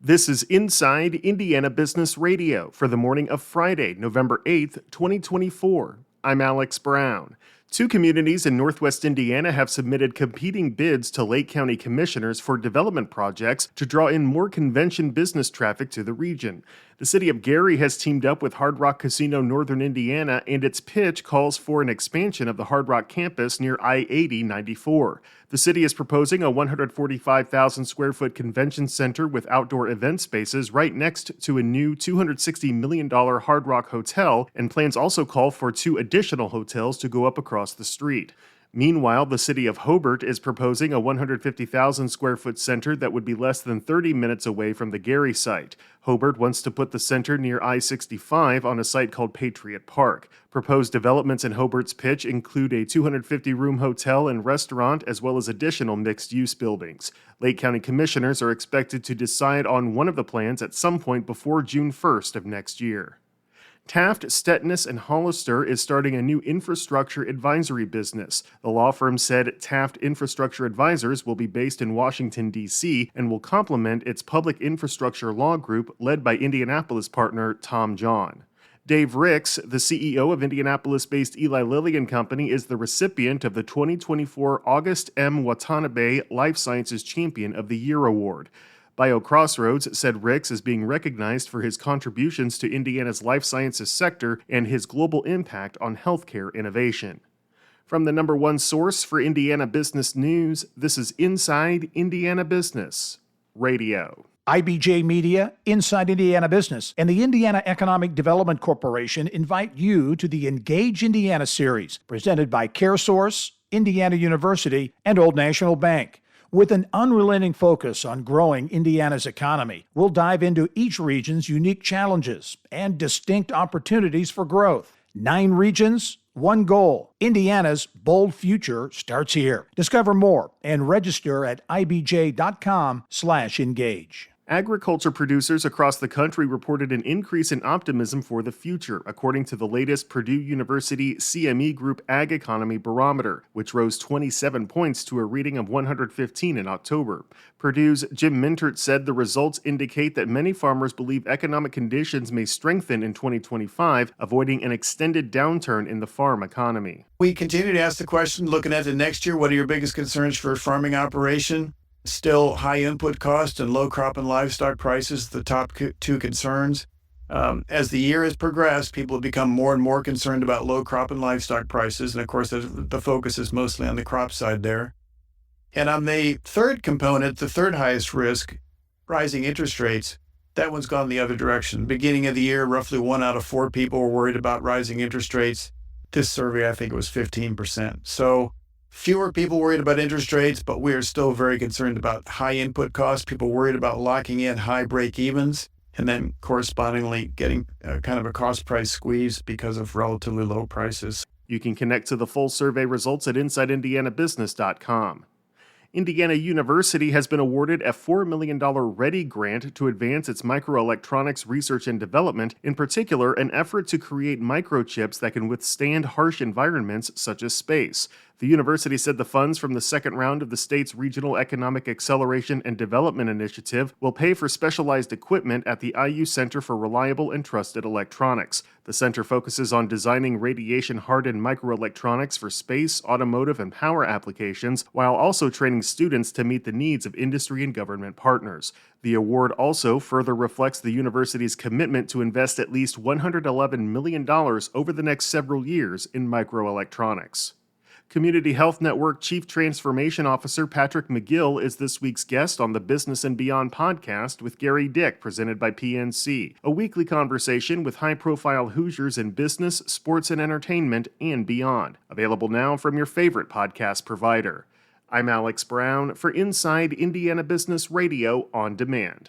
This is Inside Indiana Business Radio for the morning of Friday, November 8th, 2024. I'm Alex Brown. Two communities in Northwest Indiana have submitted competing bids to Lake County commissioners for development projects to draw in more convention business traffic to the region. The city of Gary has teamed up with Hard Rock Casino Northern Indiana, and its pitch calls for an expansion of the Hard Rock campus near I-80-94. The city is proposing a 145,000 square foot convention center with outdoor event spaces right next to a new $260 million Hard Rock hotel, and plans also call for two additional hotels to go up across the street. Meanwhile, the city of Hobart is proposing a 150,000 square foot center that would be less than 30 minutes away from the Gary site. Hobart wants to put the center near I-65 on a site called Patriot Park. Proposed developments in Hobart's pitch include a 250-room hotel and restaurant, as well as additional mixed-use buildings. Lake County commissioners are expected to decide on one of the plans at some point before June 1st of next year. Taft, Stetness, and Hollister is starting a new infrastructure advisory business. The law firm said Taft Infrastructure Advisors will be based in Washington, D.C., and will complement its public infrastructure law group led by Indianapolis partner Tom John. Dave Ricks, the CEO of Indianapolis-based Eli Lilly and Company, is the recipient of the 2024 August M. Watanabe Life Sciences Champion of the Year Award. BioCrossroads said Ricks is being recognized for his contributions to Indiana's life sciences sector and his global impact on healthcare innovation. From the number one source for Indiana business news, this is Inside Indiana Business Radio. IBJ Media, Inside Indiana Business, and the Indiana Economic Development Corporation invite you to the Engage Indiana series, presented by CareSource, Indiana University, and Old National Bank. With an unrelenting focus on growing Indiana's economy, we'll dive into each region's unique challenges and distinct opportunities for growth. 9 regions, 1 goal. Indiana's bold future starts here. Discover more and register at ibj.com/engage. Agriculture producers across the country reported an increase in optimism for the future, according to the latest Purdue University CME Group Ag Economy Barometer, which rose 27 points to a reading of 115 in October. Purdue's Jim Mintert said the results indicate that many farmers believe economic conditions may strengthen in 2025, avoiding an extended downturn in the farm economy. We continue to ask the question, looking at the next year, what are your biggest concerns for a farming operation? Still high input cost and low crop and livestock prices, the top two concerns. As the year has progressed, people have become more and more concerned about low crop and livestock prices. And of course, the focus is mostly on the crop side there. And on the third component, the third highest risk, rising interest rates, that one's gone the other direction. Beginning of the year, roughly 1 out of 4 people were worried about rising interest rates. This survey, I think it was 15%. So fewer people worried about interest rates, but we are still very concerned about high input costs, people worried about locking in high break-evens, and then correspondingly getting kind of a cost-price squeeze because of relatively low prices. You can connect to the full survey results at InsideIndianaBusiness.com. Indiana University has been awarded a $4 million READY grant to advance its microelectronics research and development, in particular an effort to create microchips that can withstand harsh environments such as space. The university said the funds from the second round of the state's Regional Economic Acceleration and Development Initiative will pay for specialized equipment at the IU Center for Reliable and Trusted Electronics. The center focuses on designing radiation-hardened microelectronics for space, automotive, and power applications, while also training students to meet the needs of industry and government partners. The award also further reflects the university's commitment to invest at least $111 million over the next several years in microelectronics. Community Health Network Chief Transformation Officer Patrick McGill is this week's guest on the Business and Beyond podcast with Gary Dick, presented by PNC, a weekly conversation with high-profile Hoosiers in business, sports, and entertainment, and beyond. Available now from your favorite podcast provider. I'm Alex Brown for Inside Indiana Business Radio on Demand.